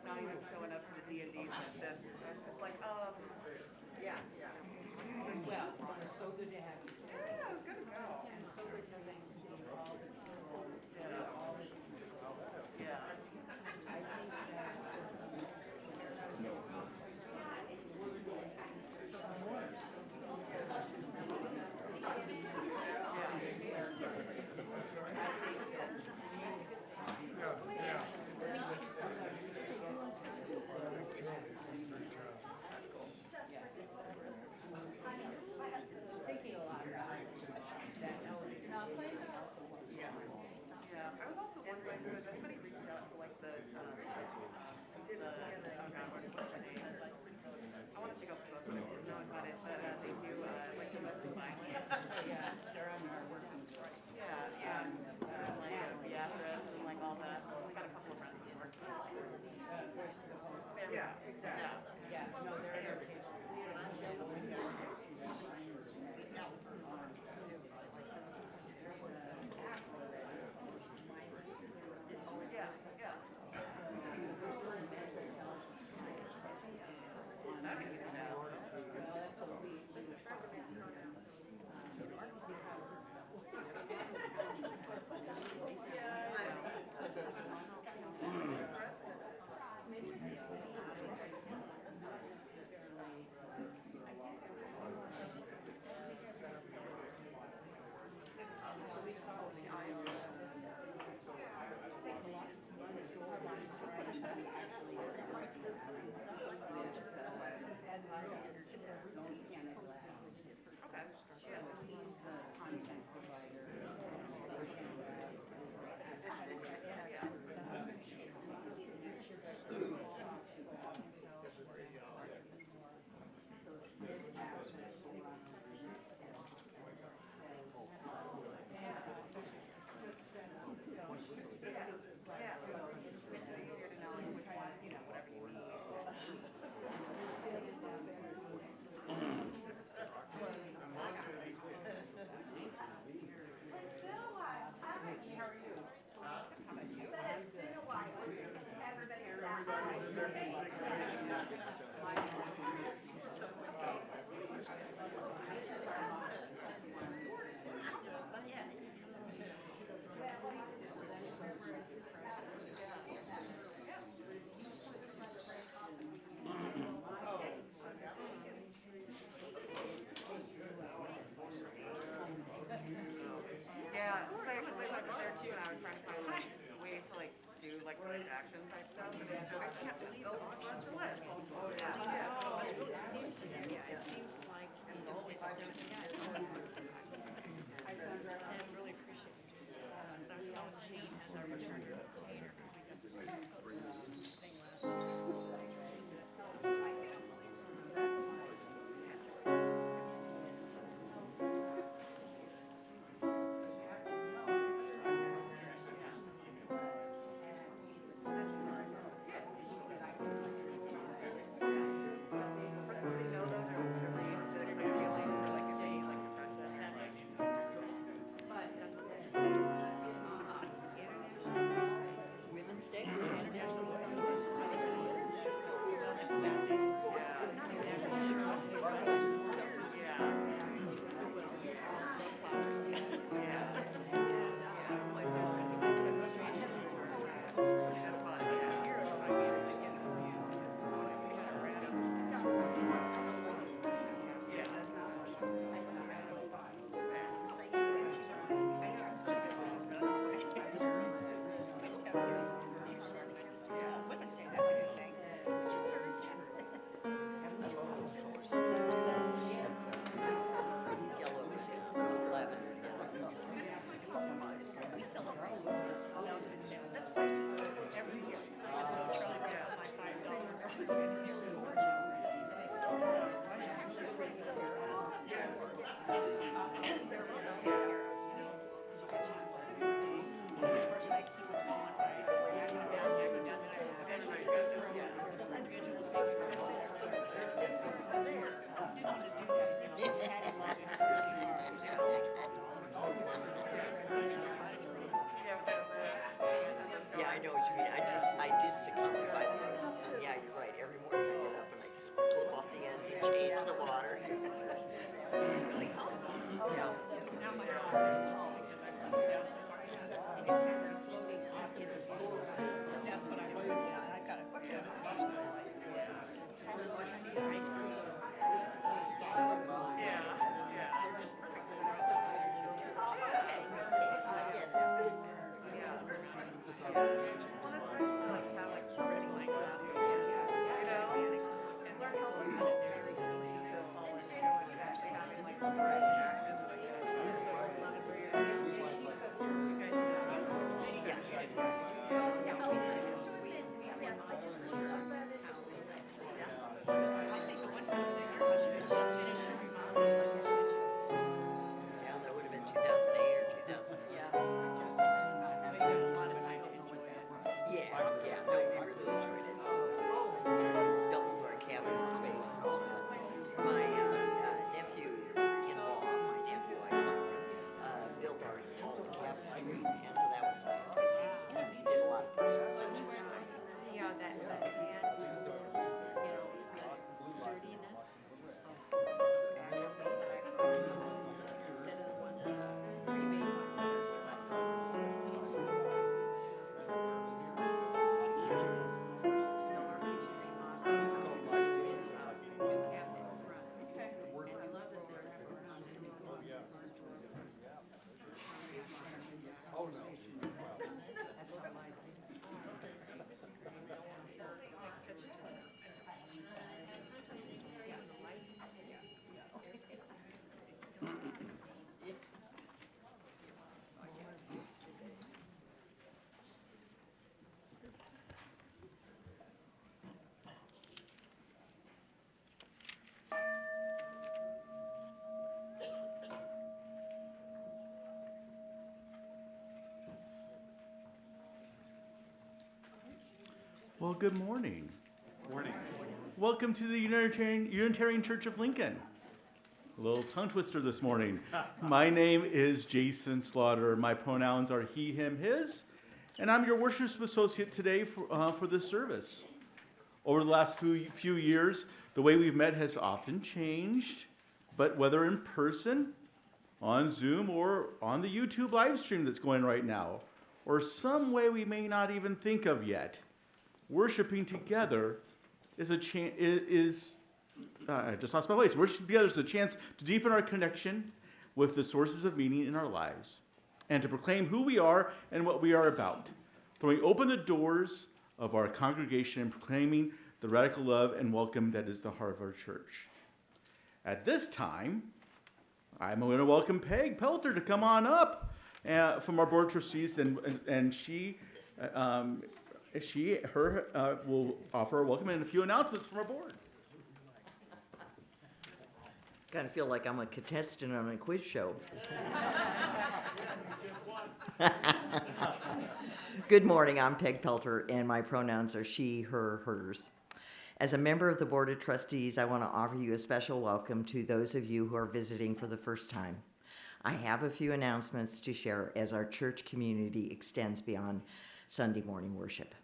not even showing up to the D&D session. It's just like, yeah, yeah. Well, it was so good to have you. Yeah, it was good to go. And so good for them to see all the people, Yeah. all the people. Yeah. I think that thinking a lot about that. Yeah, I was also wondering, has anybody reached out to like the oh God, what's her name? I want to say Gulf Coast, but no, it's not it. But they do like domestic violence. Yeah, they're on our working strike. Yeah, like Beatrice and like all that. We got a couple of friends that work. Voices of Hope. Yeah, exactly. Yeah, no, they're Yeah, yeah. That means no. that's what we Okay. Yeah. he's the content provider. Yeah, so it's easier to know which one, you know, whatever you need. It's been a while. Hi, Vicky. How are you? How about you? Said it's been a while since everybody sat Yeah, because I went there too, and I was trying to find like ways to like do like action type stuff, and it's just I can't just go on your list. Yeah, yeah. It really seems to be. Yeah, it seems like it's always something. Hi, Sandra. I really appreciate it. So Jane has our return coordinator because we got this thing last. Somebody know those or to read, so that everybody feelings for like a day, like depression. Well, good morning. Morning. Welcome to the Unitarian Church of Lincoln. A little tongue twister this morning. My name is Jason Slaughter. My pronouns are he, him, his, and I'm your worship associate today for this service. Over the last few years, the way we've met has often changed, but whether in person, on Zoom, or on the YouTube live stream that's going right now, or some way we may not even think of yet, worshiping together is just lost my place. Worshiping together is a chance to deepen our connection with the sources of meaning in our lives and to proclaim who we are and what we are about, throwing open the doors of our congregation and proclaiming the radical love and welcome that is the heart of our church. At this time, I'm going to welcome Peg Pelter to come on up from our board of trustees, and she will offer a welcome and a few announcements from our board. Kind of feel like I'm a contestant on a quiz show. Good morning, I'm Peg Pelter, and my pronouns are she, her, hers. As a member of the Board of Trustees, I want to offer you a special welcome to those of you who are visiting for the first time. I have a few announcements to share as our church community extends beyond Sunday morning worship.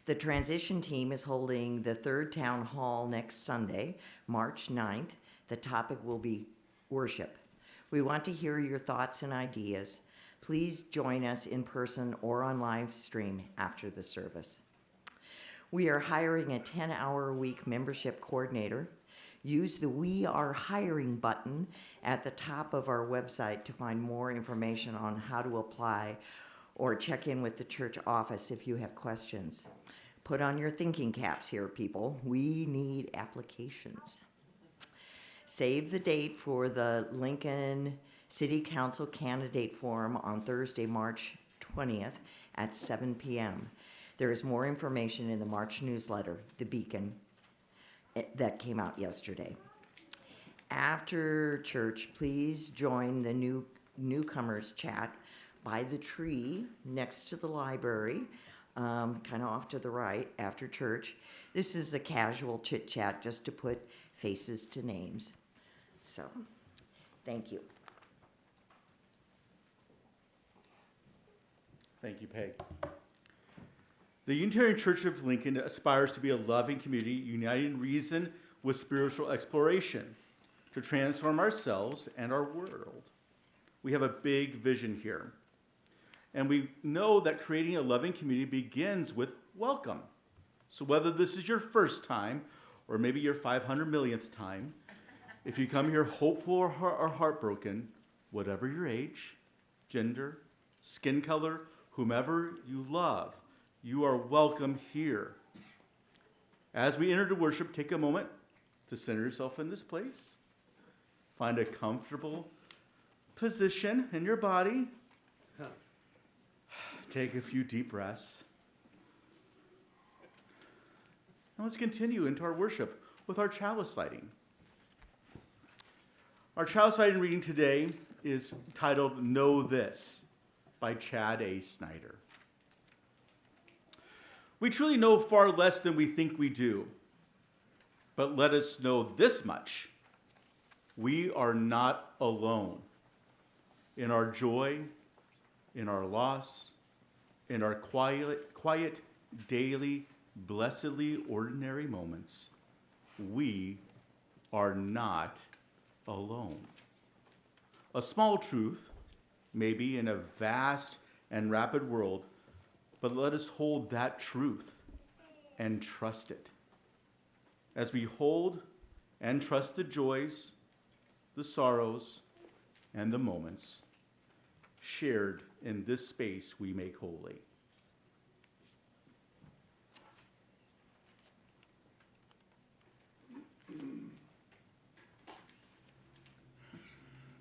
The transition team is holding the third town hall next Sunday, March 9th. The topic will be worship. We want to hear your thoughts and ideas. Please join us in person or on live stream after the service. We are hiring a 10-hour-a-week membership coordinator. Use the We Are Hiring button at the top of our website to find more information on how to apply or check in with the church office if you have questions. Put on your thinking caps here, people. We need applications. Save the date for the Lincoln City Council Candidate Forum on Thursday, March 20th at 7 p.m. There is more information in the March newsletter, The Beacon, that came out yesterday. After church, please join the newcomers chat by the tree next to the library, kind of off to the right after church. This is a casual chit chat just to put faces to names. So, thank you. Thank you, Peg. The Unitarian Church of Lincoln aspires to be a loving community united in reason with spiritual exploration to transform ourselves and our world. We have a big vision here. And we know that creating a loving community begins with welcome. So whether this is your first time or maybe your 500 millionth time, if you come here hopeful or heartbroken, whatever your age, gender, skin color, whomever you love, you are welcome here. As we enter to worship, take a moment to center yourself in this place. Find a comfortable position in your body. Take a few deep breaths. Now let's continue into our worship with our chalice lighting. Our chalice lighting reading today is titled Know This by Chad A. Snyder. We truly know far less than we think we do, but let us know this much. We are not alone in our joy, in our loss, in our quiet, daily, blessedly ordinary moments. We are not alone. A small truth, maybe in a vast and rapid world, but let us hold that truth and trust it. As we hold and trust the joys, the sorrows, and the moments shared in this space we make holy.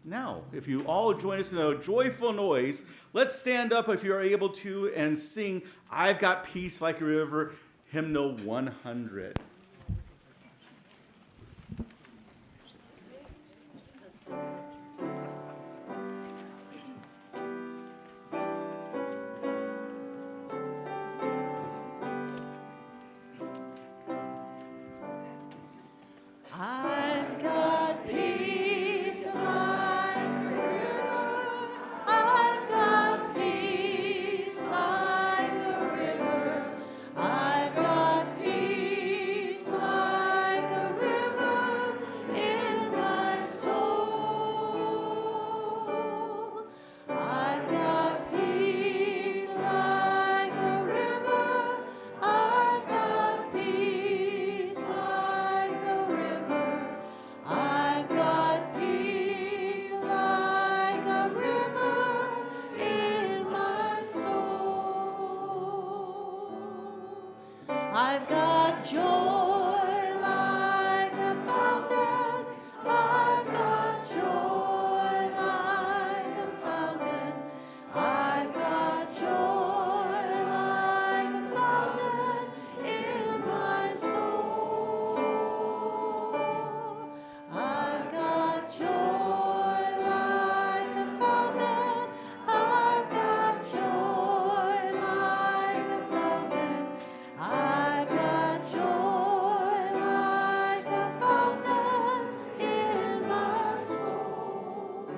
Now, if you all join us in a joyful noise, let's stand up if you are able to and sing I've Got Peace Like a River, hymnal 100. I've got joy like a fountain. I've got joy like a fountain. I've got joy like a fountain in my soul. I've got joy like a fountain. I've got joy like a fountain. I've got joy like a fountain in my soul.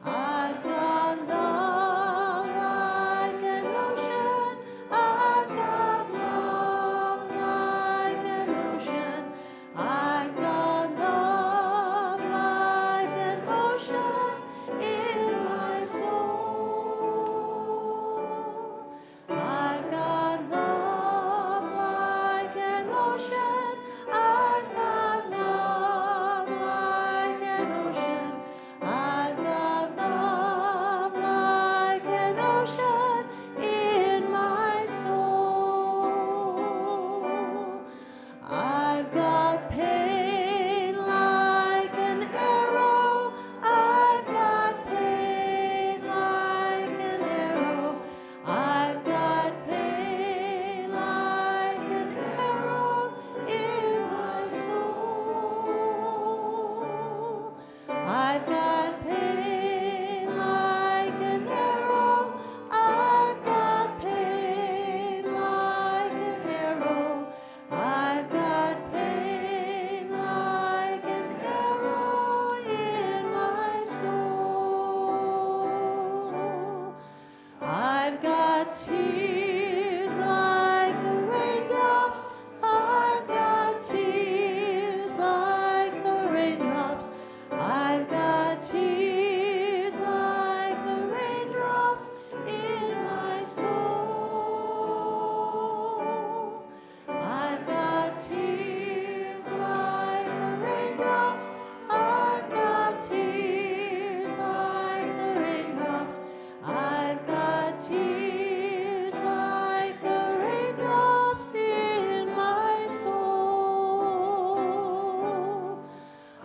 I've got love like an ocean. I've got love like an ocean. I've got love like an ocean in my soul. I've got love like an ocean. I've got love like an ocean. I've got love like an ocean in my soul. I've got pain like an arrow. I've got pain like an arrow. I've got pain like an arrow in my soul. I've got pain like an arrow. I've got pain like an arrow. I've got pain like an arrow in my soul. I've got tears like the raindrops. I've got tears like the raindrops. I've got tears like the raindrops in my soul. I've got tears like the raindrops. I've got tears like the raindrops. I've got tears like the raindrops in my soul.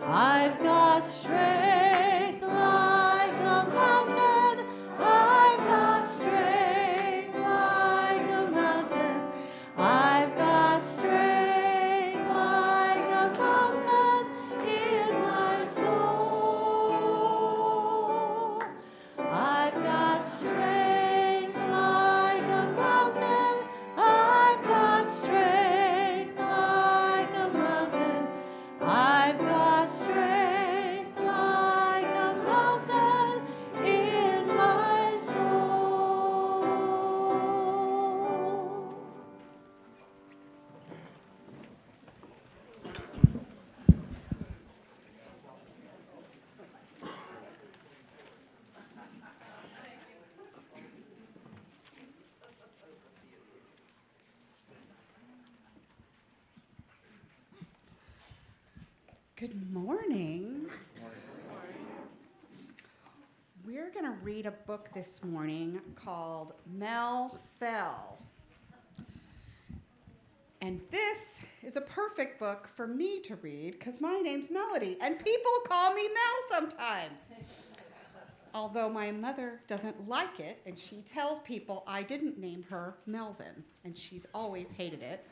I've got strength like a mountain. I've got strength like a mountain. I've got strength like a mountain in my soul. I've got strength like a mountain. I've got strength like a mountain. I've got strength like a mountain in my soul. Good morning. We're going to read a book this morning called Mel Fell. And this is a perfect book for me to read because my name's Melody, and people call me Mel sometimes. Although my mother doesn't like it, and she tells people I didn't name her Melvin, and she's always hated it.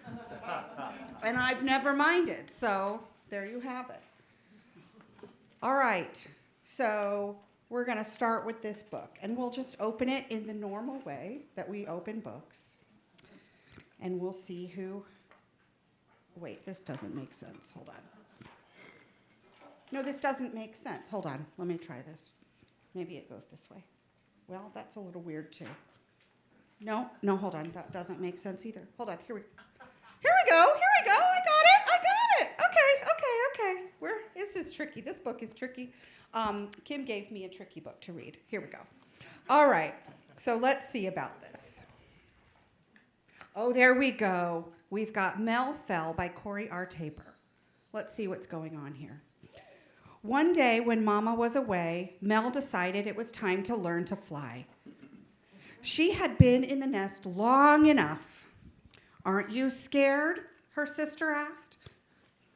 And I've never minded, so there you have it. All right, so we're going to start with this book, and we'll just open it in the normal way that we open books. And we'll see who... Wait, this doesn't make sense. Hold on. No, this doesn't make sense. Hold on. Let me try this. Maybe it goes this way. Well, that's a little weird, too. No, hold on. That doesn't make sense either. Hold on. Here we go. I got it. Okay. This is tricky. This book is tricky. Kim gave me a tricky book to read. Here we go. All right. So let's see about this. Oh, there we go. We've got Mel Fell by Corey R. Tabor. Let's see what's going on here. One day when Mama was away, Mel decided it was time to learn to fly. She had been in the nest long enough. Aren't you scared? Her sister asked.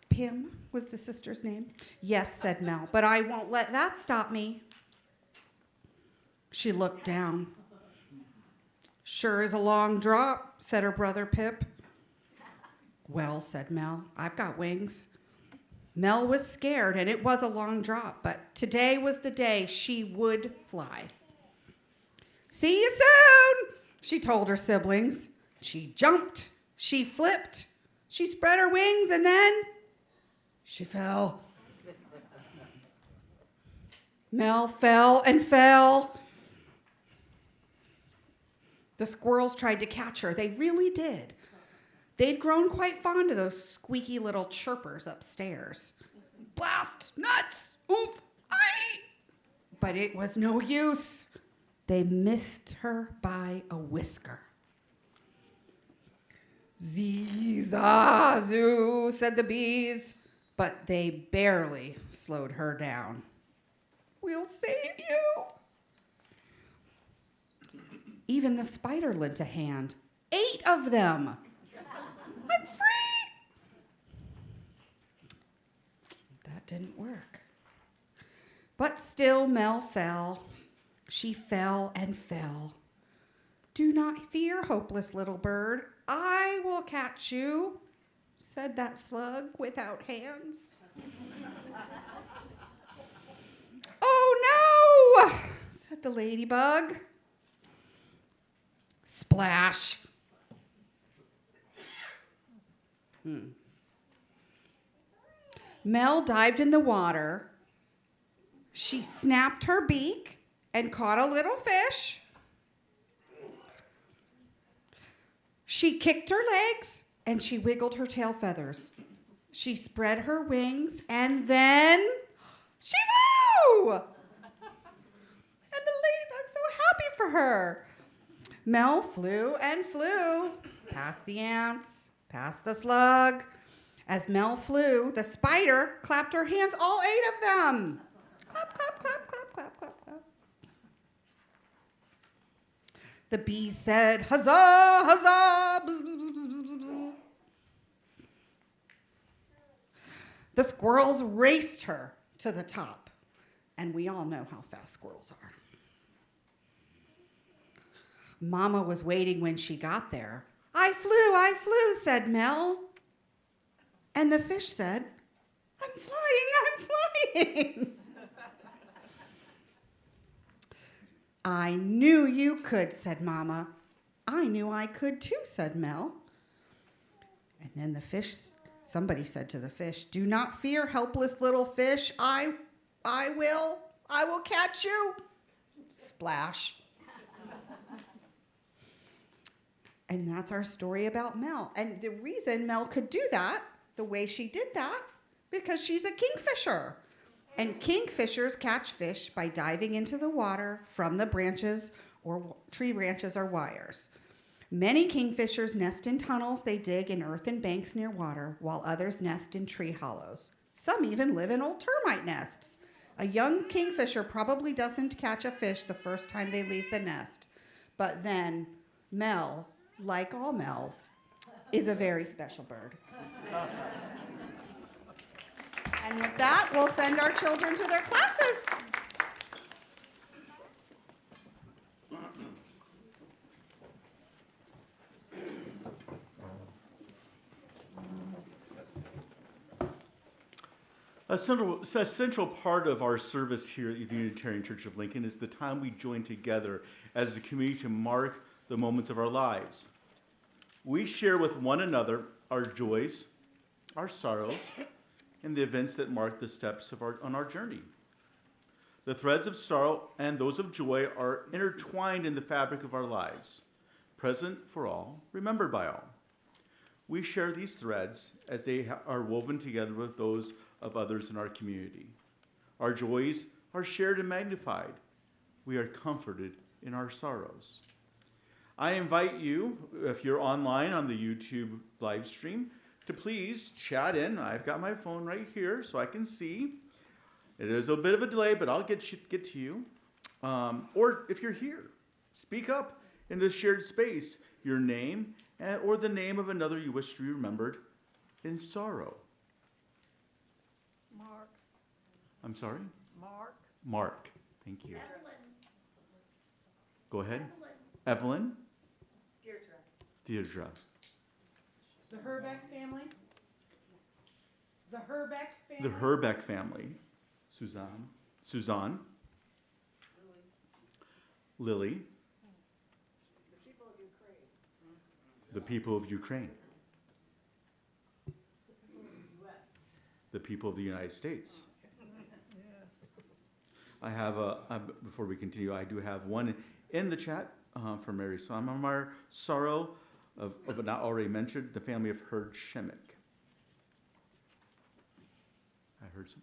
Pim was the sister's name. Yes, said Mel, but I won't let that stop me. She looked down. Sure is a long drop, said her brother Pip. Well, said Mel, I've got wings. Mel was scared, and it was a long drop, but today was the day she would fly. See you soon, she told her siblings. She jumped, she flipped, she spread her wings, and then she fell. Mel fell and fell. The squirrels tried to catch her. They really did. They'd grown quite fond of those squeaky little chirpers upstairs. Blast! Nuts! Oof! Aye! But it was no use. They missed her by a whisker. Zee-zah-zoo, said the bees, but they barely slowed her down. We'll save you. Even the spider lent a hand. 8 of them. I'm free. That didn't work. But still Mel fell. She fell and fell. Do not fear, hopeless little bird. I will catch you, said that slug without hands. Oh no, said the ladybug. Splash. Mel dived in the water. She snapped her beak and caught a little fish. She kicked her legs and she wiggled her tail feathers. She spread her wings and then she flew! And the ladybug's so happy for her. Mel flew and flew, past the ants, past the slug. As Mel flew, the spider clapped her hands, all 8 of them. Clap, clap, clap, clap, clap, clap, clap. The bees said, huzzah, huzzah, bzz, bzz, bzz, bzz, bzz, bzz. The squirrels raced her to the top, and we all know how fast squirrels are. Mama was waiting when she got there. I flew, said Mel. And the fish said, I'm flying. I knew you could, said Mama. I knew I could too, said Mel. And then the fish, somebody said to the fish, do not fear, helpless little fish. I will catch you. Splash. And that's our story about Mel. And the reason Mel could do that, the way she did that, because she's a kingfisher. And kingfishers catch fish by diving into the water from the branches or tree branches or wires. Many kingfishers nest in tunnels they dig in earthen banks near water, while others nest in tree hollows. Some even live in old termite nests. A young kingfisher probably doesn't catch a fish the first time they leave the nest. But then Mel, like all Mels, is a very special bird. And with that, we'll send our children to their classes. A central part of our service here at the Unitarian Church of Lincoln is the time we join together as a community to mark the moments of our lives. We share with one another our joys, our sorrows, and the events that mark the steps on our journey. The threads of sorrow and those of joy are intertwined in the fabric of our lives, present for all, remembered by all. We share these threads as they are woven together with those of others in our community. Our joys are shared and magnified. We are comforted in our sorrows. I invite you, if you're online on the YouTube live stream, to please chat in. I've got my phone right here so I can see. It is a bit of a delay, but I'll get to you. Or if you're here, speak up in this shared space, your name or the name of another you wish to be remembered in sorrow. Mark, I'm sorry? Mark, Mark. Thank you. Go ahead. Evelyn. Deirdre. The Herbeck family? The Herbeck family? The Herbeck family. Suzanne. Lily. The people of Ukraine. The people of the United States. I have before we continue, I do have one in the chat from Mary Samamar Sorrow of not already mentioned, the family of Herd Shemek. I heard some.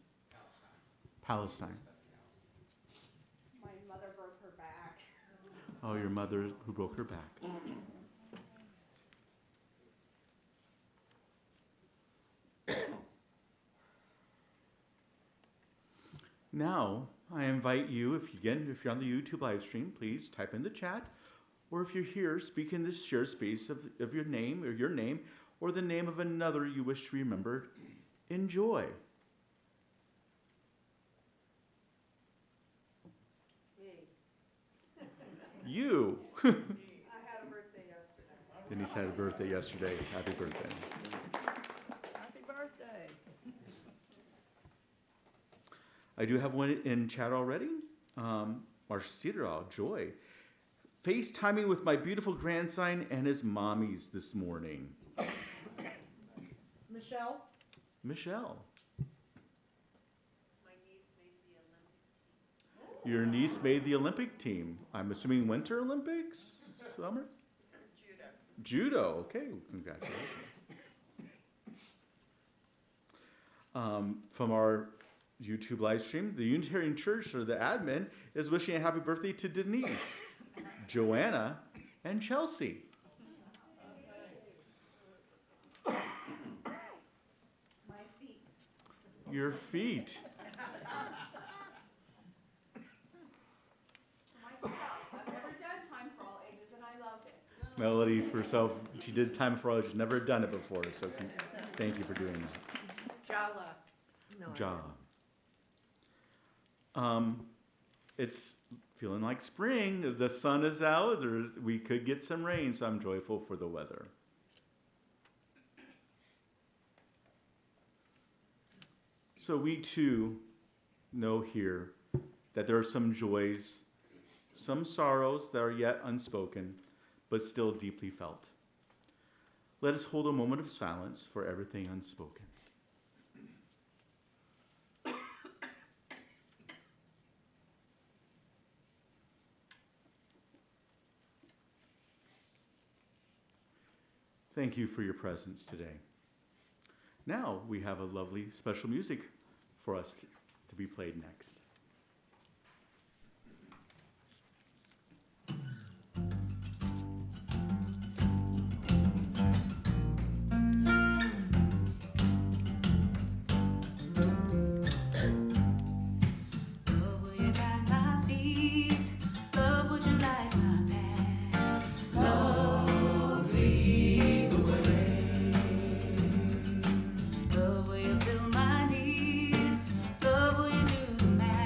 Palestine. My mother broke her back. Oh, your mother who broke her back. Now, I invite you, if you're on the YouTube live stream, please type in the chat, or if you're here, speak in this share space of your name, or the name of another you wish to be remembered. Enjoy. You. I had a birthday yesterday. Denise had a birthday yesterday. Happy birthday. happy birthday. I do have one in chat already. Marcia Cedarall, joy. FaceTiming with my beautiful grandson and his mommies this morning. Michelle? Michelle. My niece made the Olympic team. Your niece made the Olympic team. I'm assuming Winter Olympics? Summer? Judo. Okay, congratulations. From our YouTube live stream, the Unitarian Church, or the admin, is wishing a happy birthday to Denise, Joanna, and Chelsea. My feet. Your feet. Myself. I've never done time for all ages and I loved it. Melody, for herself, she did time for all. She's never done it before, so thank you for doing that. Jala. Job. It's feeling like spring. The sun is out. We could get some rain, so I'm joyful for the weather. So we too know here that there are some joys, some sorrows that are yet unspoken, but still deeply felt. Let us hold a moment of silence for everything unspoken. Thank you for your presence today. Now we have a lovely special music for us to be played next. Love will you fill my needs? Love will you do the math?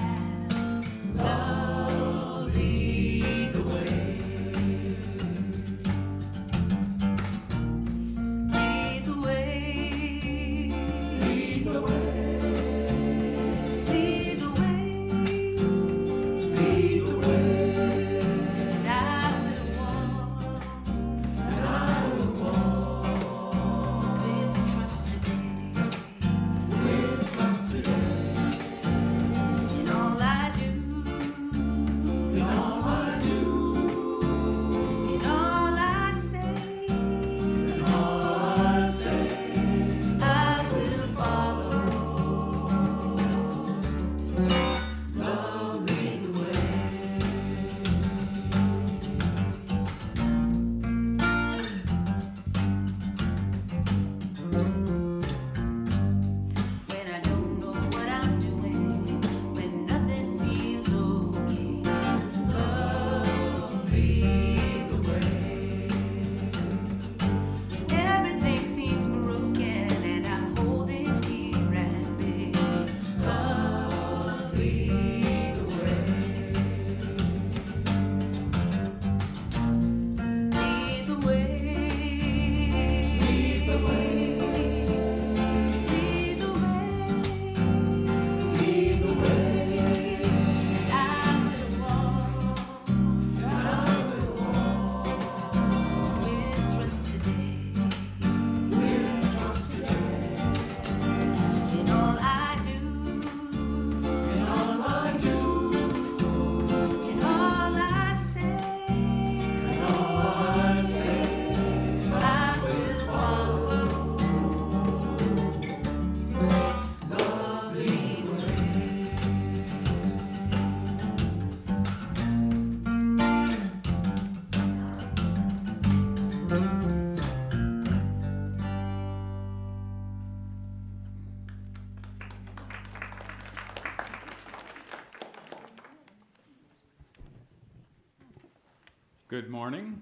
Good morning.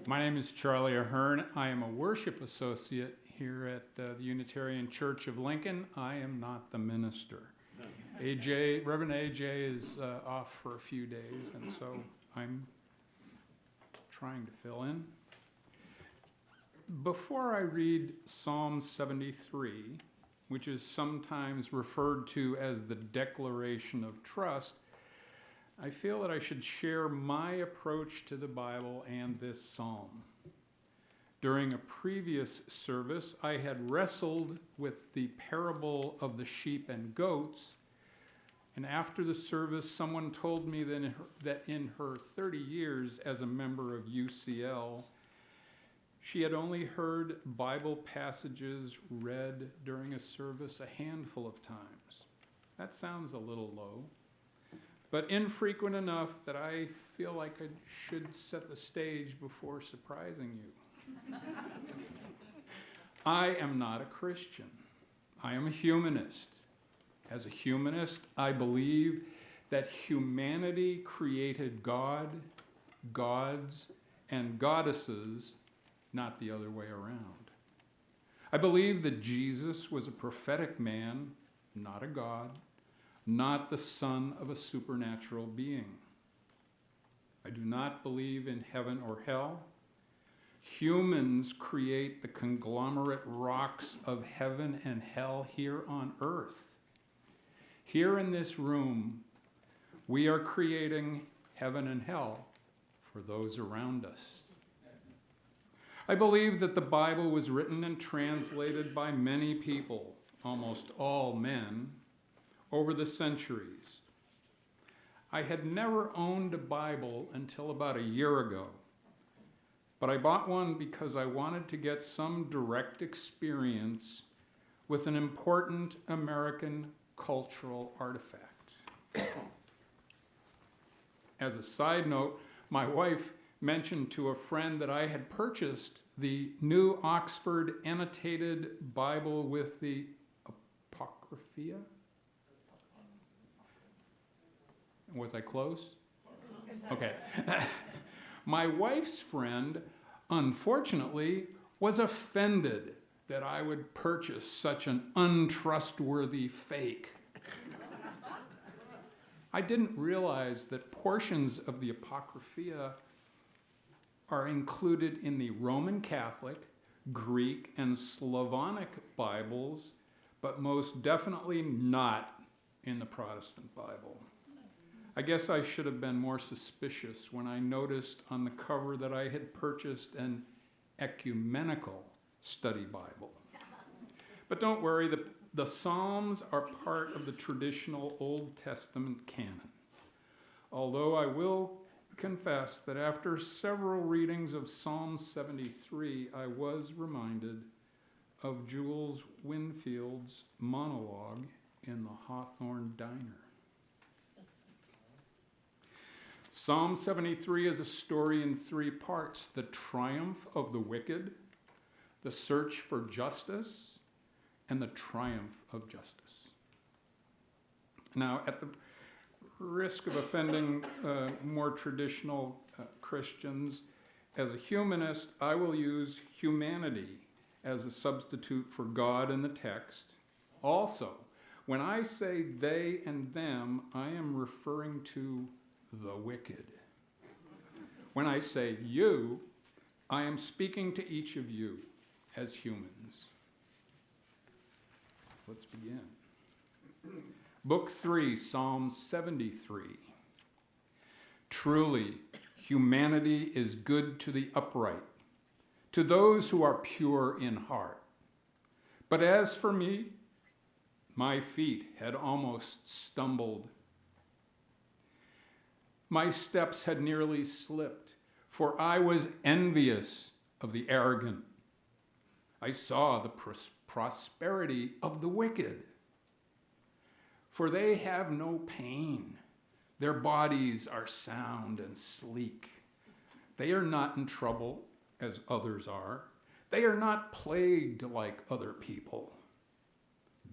My name is Charlie Ahern. I am a worship associate here at the Unitarian Church of Lincoln. I am not the minister. Reverend AJ is off for a few days, and so I'm trying to fill in. Before I read Psalm 73, which is sometimes referred to as the Declaration of Trust, I feel that I should share my approach to the Bible and this psalm. During a previous service, I had wrestled with the parable of the sheep and goats, and after the service, someone told me that in her 30 years as a member of UCL, she had only heard Bible passages read during a service a handful of times. That sounds a little low, but infrequent enough that I feel like I should set the stage before surprising you. I am not a Christian. I am a humanist. As a humanist, I believe that humanity created God, gods, and goddesses, not the other way around. I believe that Jesus was a prophetic man, not a god, not the son of a supernatural being. I do not believe in heaven or hell. Humans create the conglomerate rocks of heaven and hell here on earth. Here in this room, we are creating heaven and hell for those around us. I believe that the Bible was written and translated by many people, almost all men, over the centuries. I had never owned a Bible until about a year ago, but I bought one because I wanted to get some direct experience with an important American cultural artifact. As a side note, my wife mentioned to a friend that I had purchased the New Oxford Annotated Bible with the Apocrypha. Was I close? Okay. My wife's friend, unfortunately, was offended that I would purchase such an untrustworthy fake. I didn't realize that portions of the Apocrypha are included in the Roman Catholic, Greek, and Slavonic Bibles, but most definitely not in the Protestant Bible. I guess I should have been more suspicious when I noticed on the cover that I had purchased an ecumenical study Bible. But don't worry, the Psalms are part of the traditional Old Testament canon. Although I will confess that after several readings of Psalm 73, I was reminded of Jules Winfield's monologue in the Hawthorne Diner. Psalm 73 is a story in 3 parts: the triumph of the wicked, the search for justice, and the triumph of justice. Now, at the risk of offending more traditional Christians, as a humanist, I will use humanity as a substitute for God in the text. Also, when I say they and them, I am referring to the wicked. When I say you, I am speaking to each of you as humans. Let's begin. Book 3, Psalm 73. Truly, humanity is good to the upright, to those who are pure in heart. But as for me, my feet had almost stumbled. My steps had nearly slipped, for I was envious of the arrogant. I saw the prosperity of the wicked, for they have no pain. Their bodies are sound and sleek. They are not in trouble as others are. They are not plagued like other people.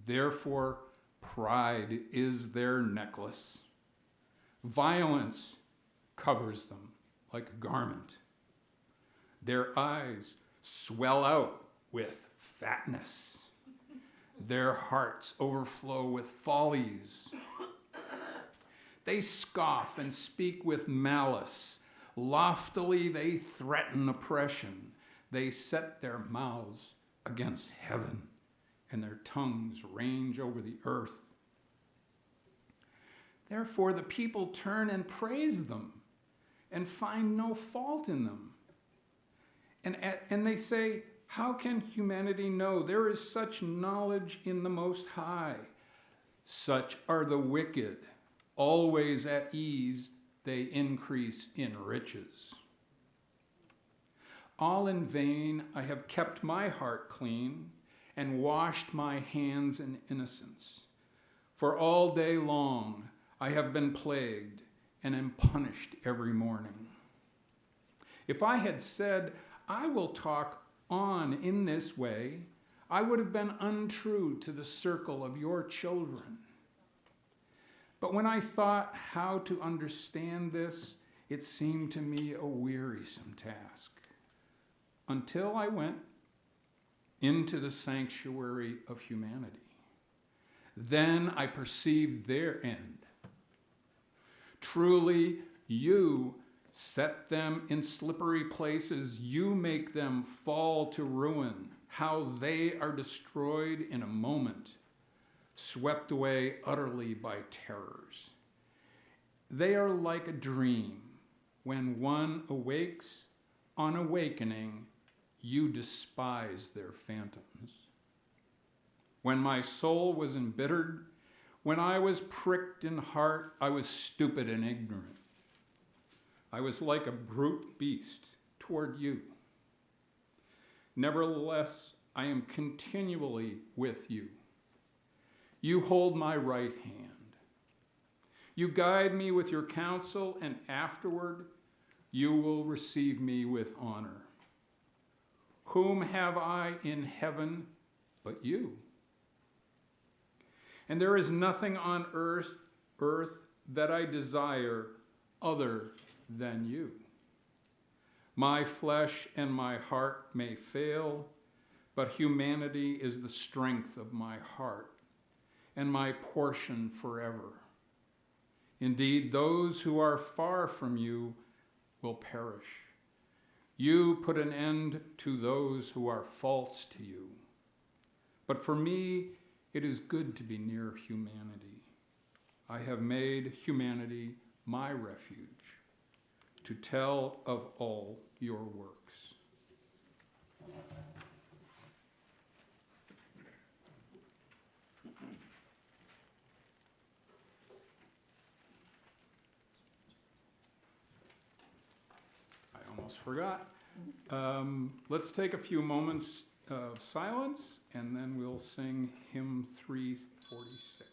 Therefore, pride is their necklace. Violence covers them like a garment. Their eyes swell out with fatness. Their hearts overflow with follies. They scoff and speak with malice. Loftily they threaten oppression. They set their mouths against heaven, and their tongues range over the earth. Therefore the people turn and praise them and find no fault in them. And they say, how can humanity know? There is such knowledge in the Most High. Such are the wicked. Always at ease, they increase in riches. All in vain I have kept my heart clean and washed my hands in innocence. For all day long I have been plagued and am punished every morning. If I had said, I will talk on in this way, I would have been untrue to the circle of your children. But when I thought how to understand this, it seemed to me a wearisome task, until I went into the sanctuary of humanity. Then I perceived their end. Truly, you set them in slippery places. You make them fall to ruin. How they are destroyed in a moment, swept away utterly by terrors. They are like a dream. When one awakes, on awakening, you despise their phantoms. When my soul was embittered, when I was pricked in heart, I was stupid and ignorant. I was like a brute beast toward you. Nevertheless, I am continually with you. You hold my right hand. You guide me with your counsel, and afterward you will receive me with honor. Whom have I in heaven but you? And there is nothing on earth that I desire other than you. My flesh and my heart may fail, but humanity is the strength of my heart and my portion forever. Indeed, those who are far from you will perish. You put an end to those who are false to you. But for me, it is good to be near humanity. I have made humanity my refuge, to tell of all your works. I almost forgot. Let's take a few moments of silence, and then we'll sing hymn 346.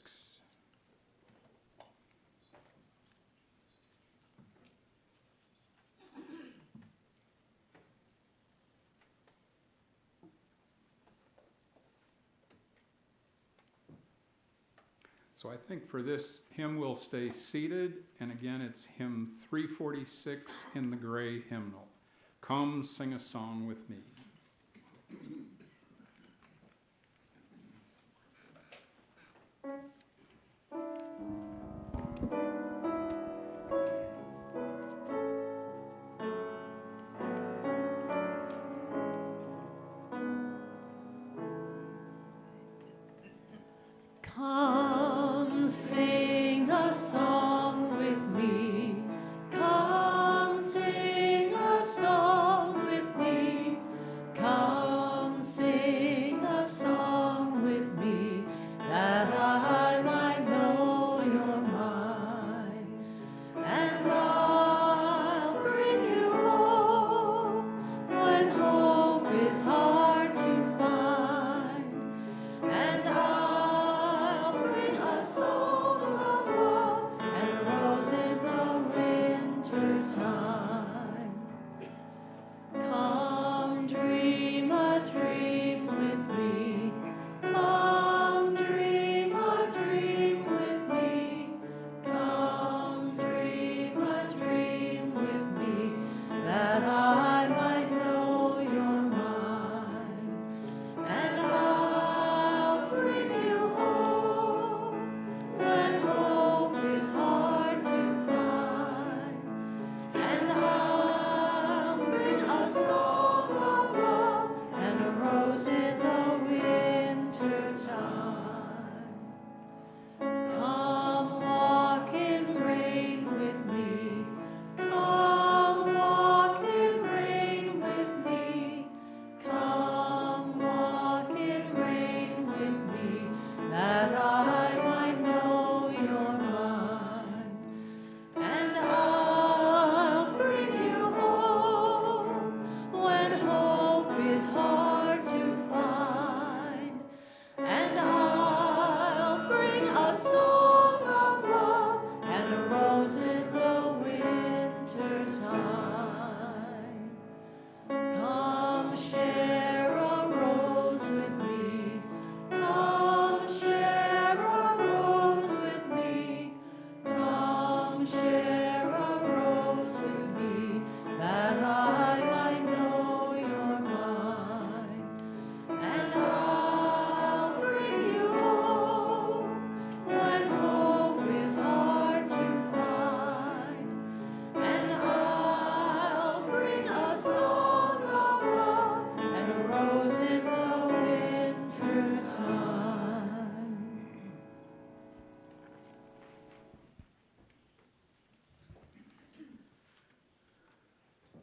So I think for this hymn we'll stay seated, and again it's hymn 346 in the gray hymnal. Come sing a song with me. Come sing a song with me. Come sing a song with me. Come sing a song with me, that I might know you're mine. And I'll bring you hope when hope is hard to find. And I'll bring a song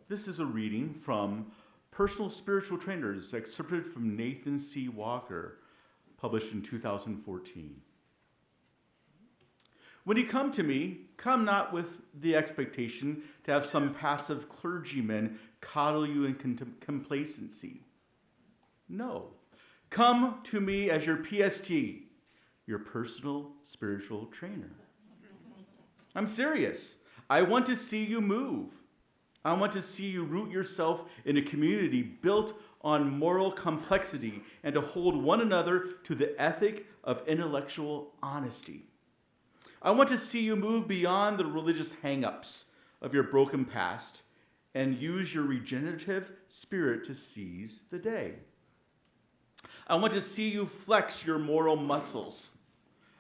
This is a reading from Personal Spiritual Trainers, excerpted from Nathan C. Walker, published in 2014. When you come to me, come not with the expectation to have some passive clergyman coddle you in complacency. No. Come to me as your PST, your personal spiritual trainer. I'm serious. I want to see you move. I want to see you root yourself in a community built on moral complexity and to hold one another to the ethic of intellectual honesty. I want to see you move beyond the religious hang-ups of your broken past and use your regenerative spirit to seize the day. I want to see you flex your moral muscles.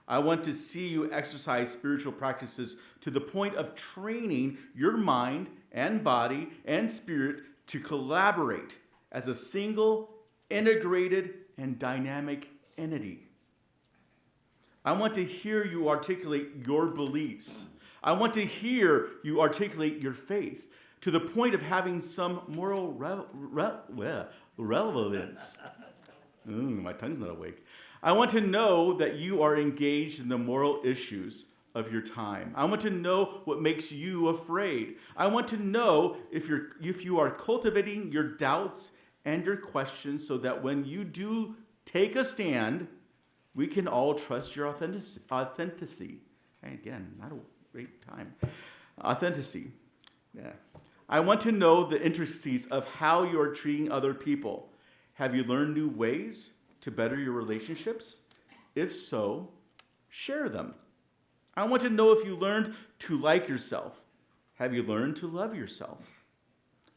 I want to see you exercise spiritual practices to the point of training your mind and body and spirit to collaborate as a single, integrated, and dynamic entity. I want to hear you articulate your beliefs. I want to hear you articulate your faith to the point of having some moral relevance. My tongue's not awake. I want to know that you are engaged in the moral issues of your time. I want to know what makes you afraid. I want to know if you are cultivating your doubts and your questions so that when you do take a stand, we can all trust your authenticity. And again, not a great time. Authenticity. Yeah. I want to know the intricacies of how you are treating other people. Have you learned new ways to better your relationships? If so, share them. I want to know if you learned to like yourself. Have you learned to love yourself?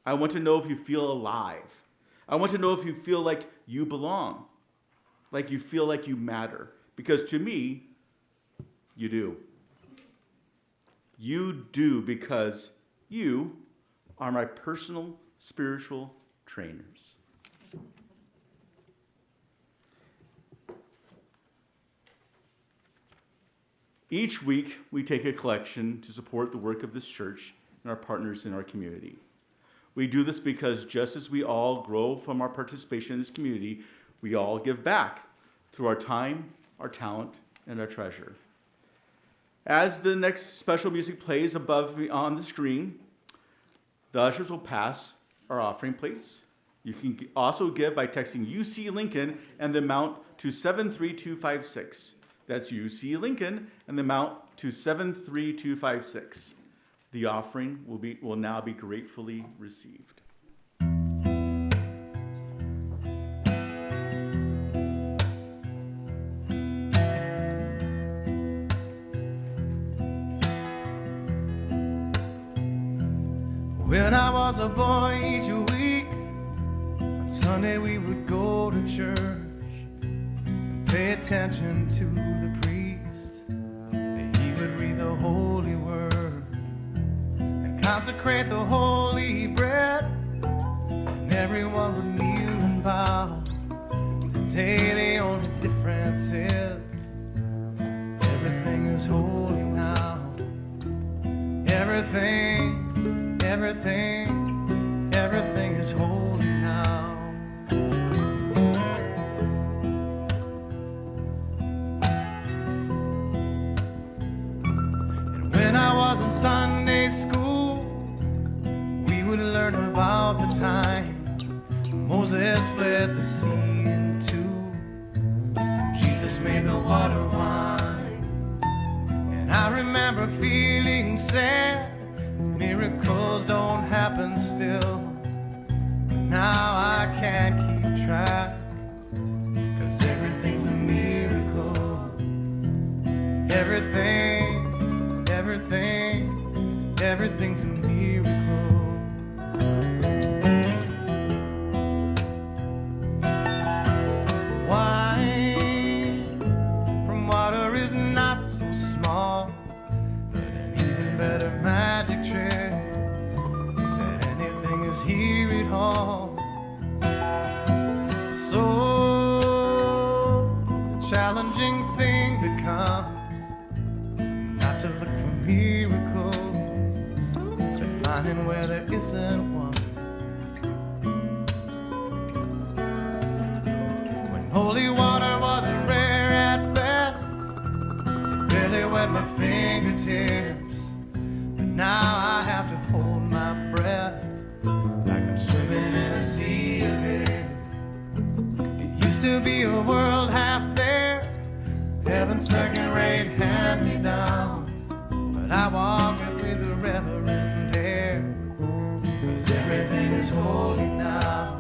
I want to know if you feel alive. I want to know if you feel like you belong, like you feel like you matter. Because to me, you do. You do, because you are my personal spiritual trainers. Each week, we take a collection to support the work of this church and our partners in our community. We do this because just as we all grow from our participation in this community, we all give back through our time, our talent, and our treasure. As the next special music plays above me on the screen, the ushers will pass our offering plates. You can also give by texting UC Lincoln and the amount to 73256. That's UC Lincoln and the amount to 73256. The offering will now be gratefully received. When I was a boy, each week on Sunday we would go to church and pay attention to the priest. He would read the holy word and consecrate the holy bread, and everyone would kneel and bow. Today the only difference is everything is holy now. Everything is holy now. And when I was in Sunday school, we would learn about the time Moses split the sea in two, Jesus made the water wine. And I remember feeling sad. Miracles don't happen still, but now I can't keep track, 'cause everything's a miracle. Everything's a miracle. Wine from water is not so small, but an even better magic trick said anything is here at home. So the challenging thing becomes not to look for miracles, but finding where there isn't one. holy water wasn't rare at best. It barely wet my fingertips. But now I have to hold my breath like I'm swimming in a sea of it. It used to be a world half there, heaven's second-rate hand-me-down. But I walk it with a reverent air, 'cause everything is holy now.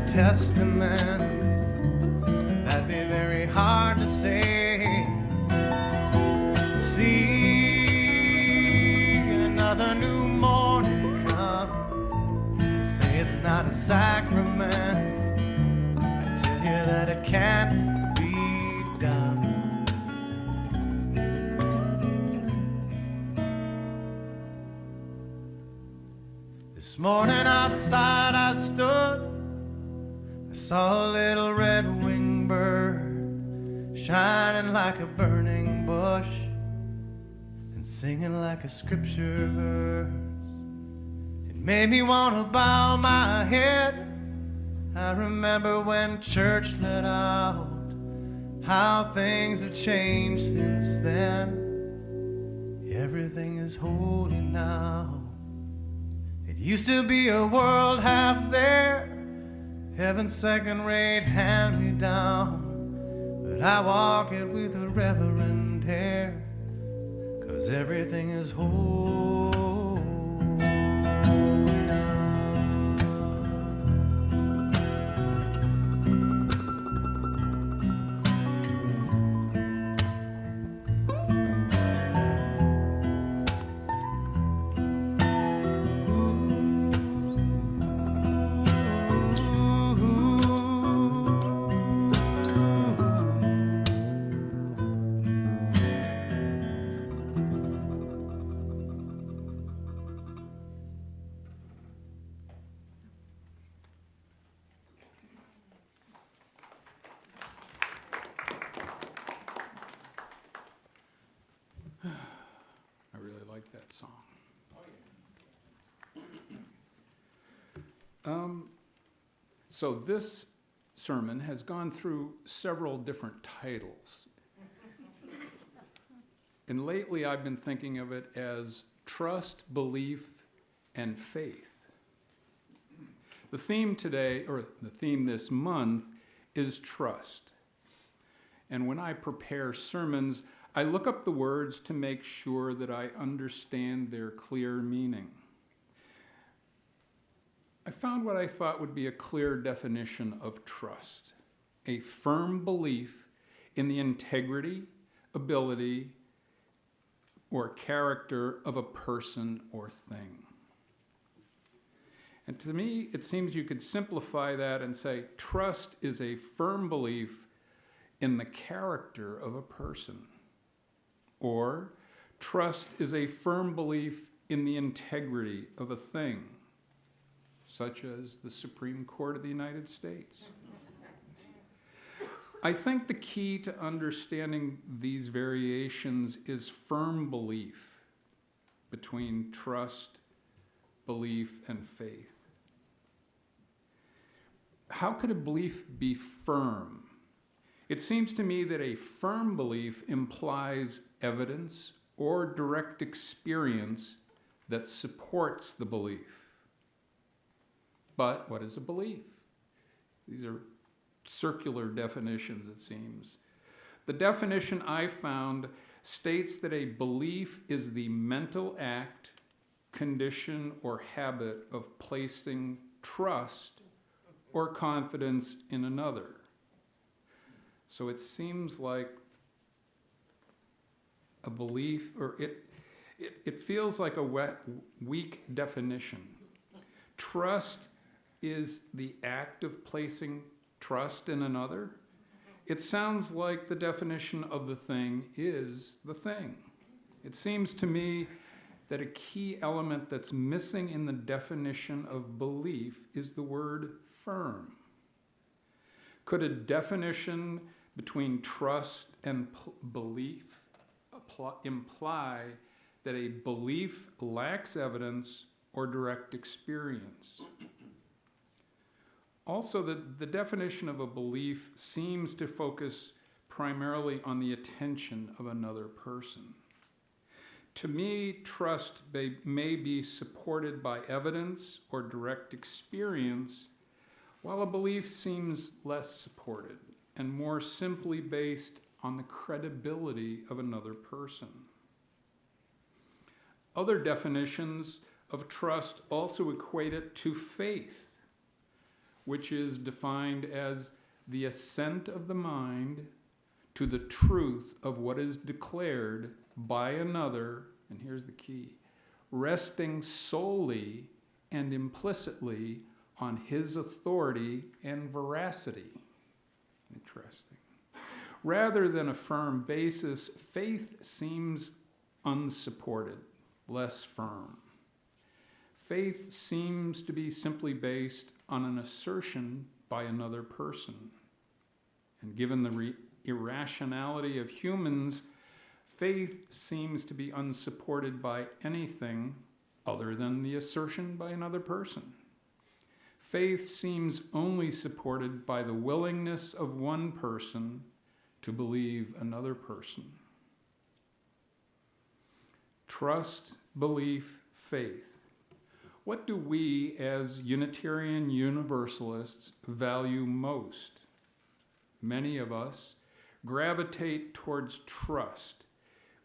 Testament, that'd be very hard to say. See another new morning come, say it's not a sacrament. I tell you that it can't be done. This morning outside I stood, I saw a little red-winged bird shining like a burning bush and singing like a scripture verse. It made me want to bow my head. I remember when church let out, how things have changed since then. Everything is holy now. It used to be a world half there, heaven's second-rate hand-me-down. But I walk it with a reverent air, 'cause everything is holy now. That song. So this sermon has gone through several different titles. And lately I've been thinking of it as trust, belief, and faith. The theme today, or the theme this month, is trust. And when I prepare sermons, I look up the words to make sure that I understand their clear meaning. I found what I thought would be a clear definition of trust: a firm belief in the integrity, ability, or character of a person or thing. And to me, it seems you could simplify that and say trust is a firm belief in the character of a person. Or trust is a firm belief in the integrity of a thing, such as the Supreme Court of the United States. I think the key to understanding these variations is firm belief between trust, belief, and faith. How could a belief be firm? It seems to me that a firm belief implies evidence or direct experience that supports the belief. But what is a belief? These are circular definitions, it seems. The definition I found states that a belief is the mental act, condition, or habit of placing trust or confidence in another. So it seems like a belief, or It feels like a weak definition. Trust is the act of placing trust in another. It sounds like the definition of the thing is the thing. It seems to me that a key element that's missing in the definition of belief is the word firm. Could a definition between trust and belief imply that a belief lacks evidence or direct experience? Also, the definition of a belief seems to focus primarily on the attention of another person. To me, trust may be supported by evidence or direct experience, while a belief seems less supported and more simply based on the credibility of another person. Other definitions of trust also equate it to faith, which is defined as the assent of the mind to the truth of what is declared by another, and here's the key, resting solely and implicitly on his authority and veracity. Interesting. Rather than a firm basis, faith seems unsupported, less firm. Faith seems to be simply based on an assertion by another person. And given the irrationality of humans, faith seems to be unsupported by anything other than the assertion by another person. Faith seems only supported by the willingness of one person to believe another person. Trust, belief, faith. What do we as Unitarian Universalists value most? Many of us gravitate towards trust.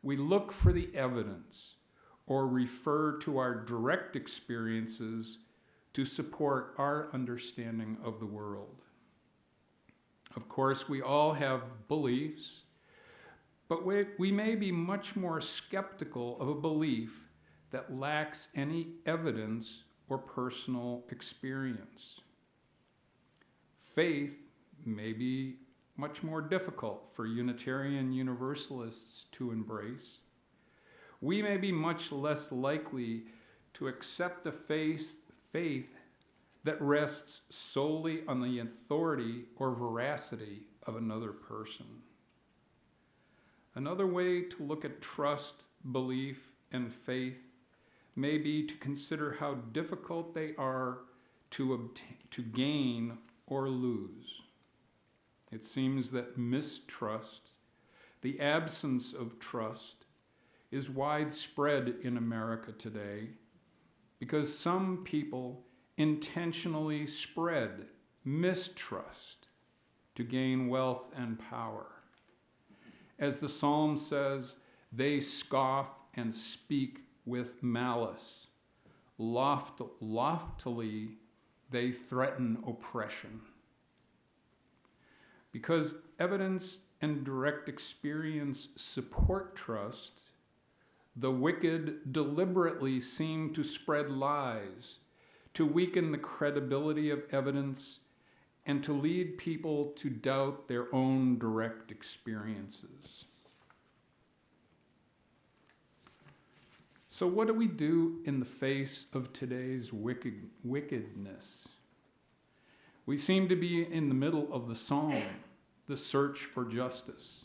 We look for the evidence or refer to our direct experiences to support our understanding of the world. Of course, we all have beliefs, but we may be much more skeptical of a belief that lacks any evidence or personal experience. Faith may be much more difficult for Unitarian Universalists to embrace. We may be much less likely to accept a faith that rests solely on the authority or veracity of another person. Another way to look at trust, belief, and faith may be to consider how difficult they are to gain or lose. It seems that mistrust, the absence of trust, is widespread in America today because some people intentionally spread mistrust to gain wealth and power. As the psalm says, they scoff and speak with malice. Loftily, they threaten oppression. Because evidence and direct experience support trust, the wicked deliberately seem to spread lies, to weaken the credibility of evidence, and to lead people to doubt their own direct experiences. So what do we do in the face of today's wickedness? We seem to be in the middle of the psalm, the search for justice.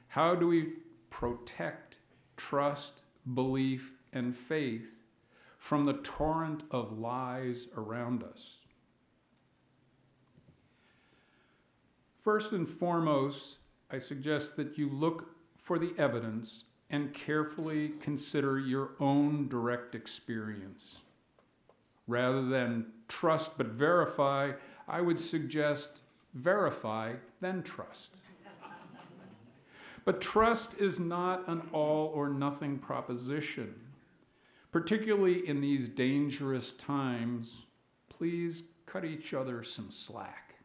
How do we protect trust, belief, and faith from the torrent of lies around us? First and foremost, I suggest that you look for the evidence and carefully consider your own direct experience. Rather than trust but verify, I would suggest verify, then trust. But trust is not an all or nothing proposition. Particularly in these dangerous times, please cut each other some slack.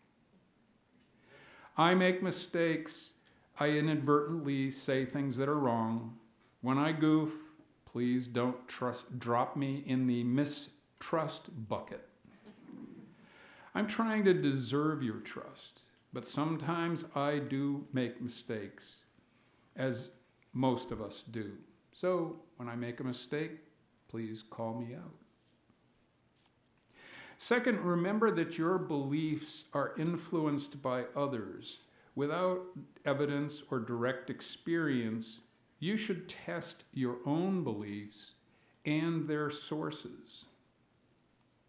I make mistakes. I inadvertently say things that are wrong. When I goof, Please don't drop me in the mistrust bucket. I'm trying to deserve your trust, but sometimes I do make mistakes, as most of us do. So when I make a mistake, please call me out. Second, remember that your beliefs are influenced by others. Without evidence or direct experience, you should test your own beliefs and their sources.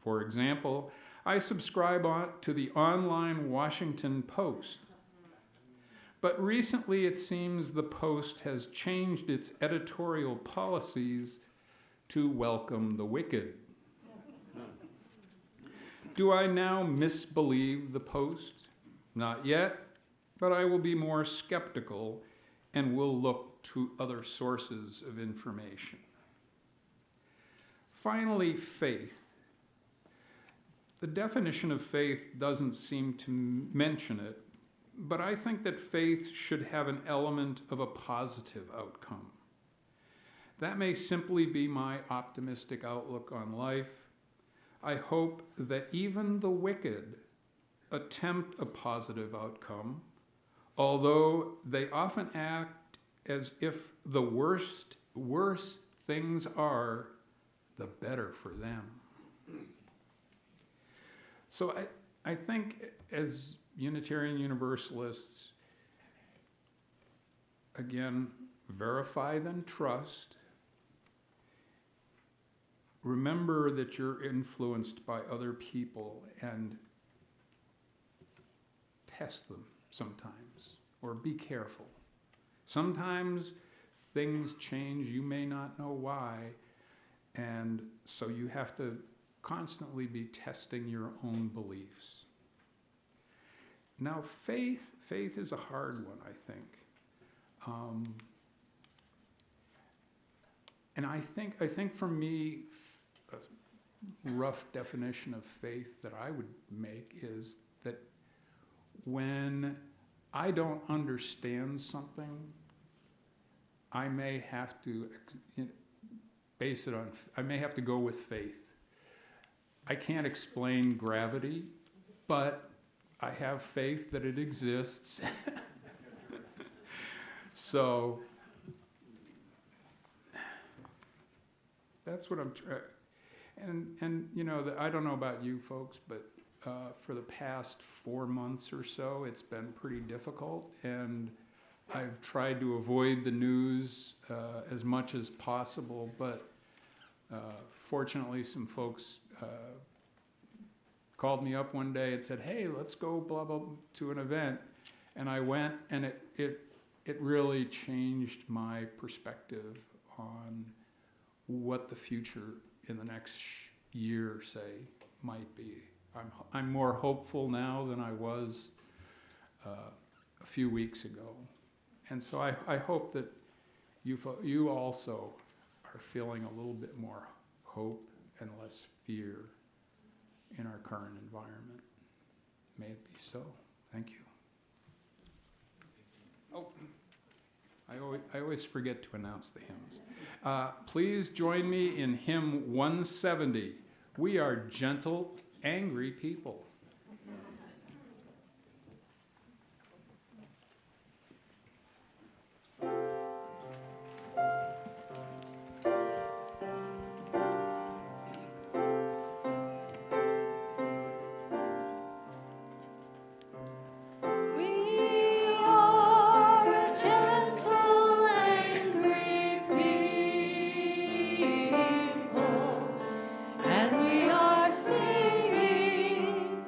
For example, I subscribe to the online Washington Post. But recently it seems the Post has changed its editorial policies to welcome the wicked. Do I now misbelieve the Post? Not yet, but I will be more skeptical and will look to other sources of information. Finally, faith. The definition of faith doesn't seem to mention it, but I think that faith should have an element of a positive outcome. That may simply be my optimistic outlook on life. I hope that even the wicked attempt a positive outcome, although they often act as if the worse things are, the better for them. So I think as Unitarian Universalists, again, verify then trust. Remember that you're influenced by other people and test them sometimes, or be careful. Sometimes things change, you may not know why, and so you have to constantly be testing your own beliefs. Now, faith is a hard one, I think. And I think for me, a rough definition of faith that I would make is that when I don't understand something, I may have to I may have to go with faith. I can't explain gravity, but I have faith that it exists. So that's what I'm trying. And you know, I don't know about you folks, but for the past 4 months or so, it's been pretty difficult, and I've tried to avoid the news as much as possible, but fortunately some folks called me up one day and said, hey, let's go blah, blah, to an event. And I went, and it really changed my perspective on what the future in the next year, say, might be. I'm more hopeful now than I was a few weeks ago. And so I hope that you also are feeling a little bit more hope and less fear in our current environment. May it be so. Thank you. Oh, I always forget to announce the hymns. Please join me in hymn 170. We are gentle, angry people. And we are singing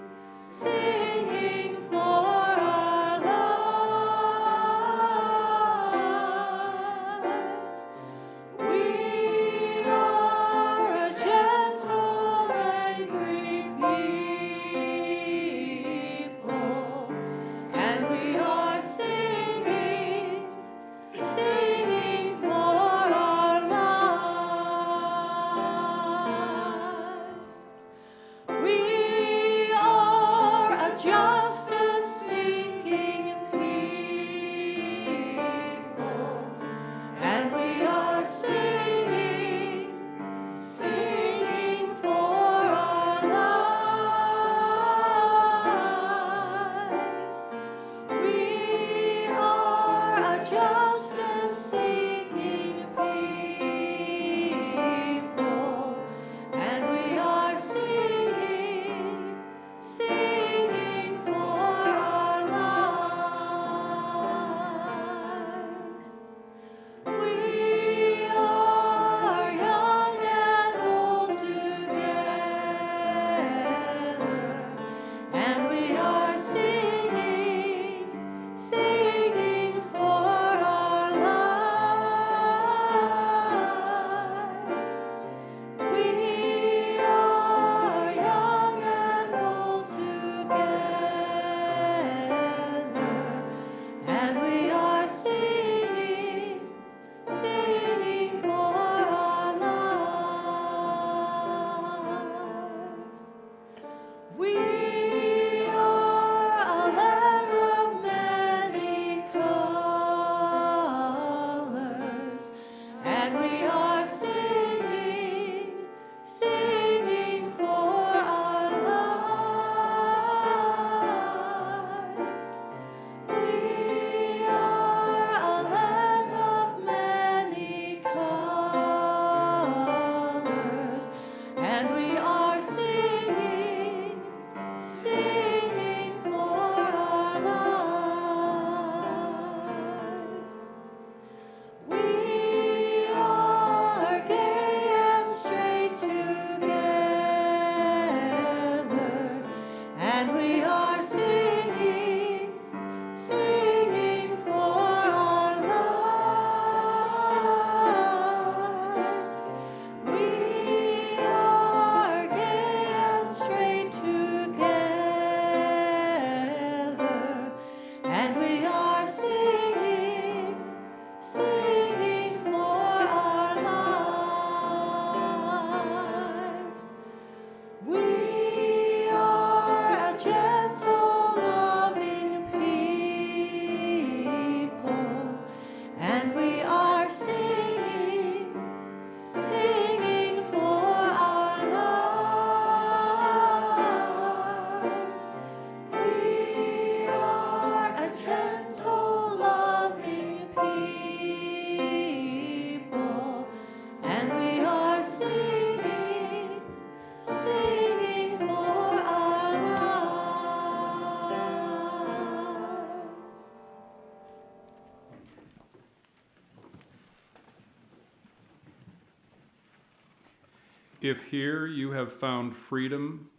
If here you have found freedom,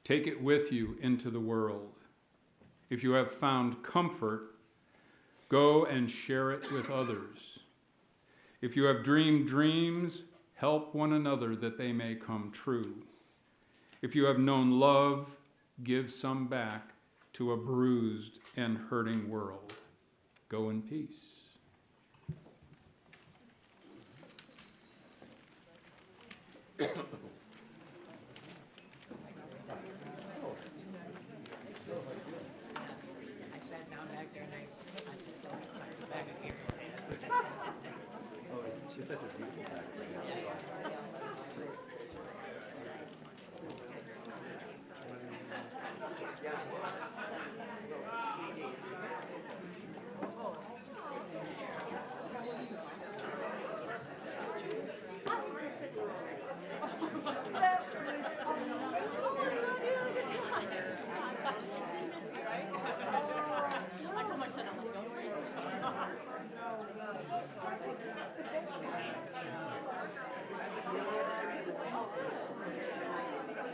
take it with you into the world. If you have found comfort, go and share it with others. If you have dreamed dreams, help one another that they may come true. If you have known love, give some back to a bruised and hurting world. Go in peace.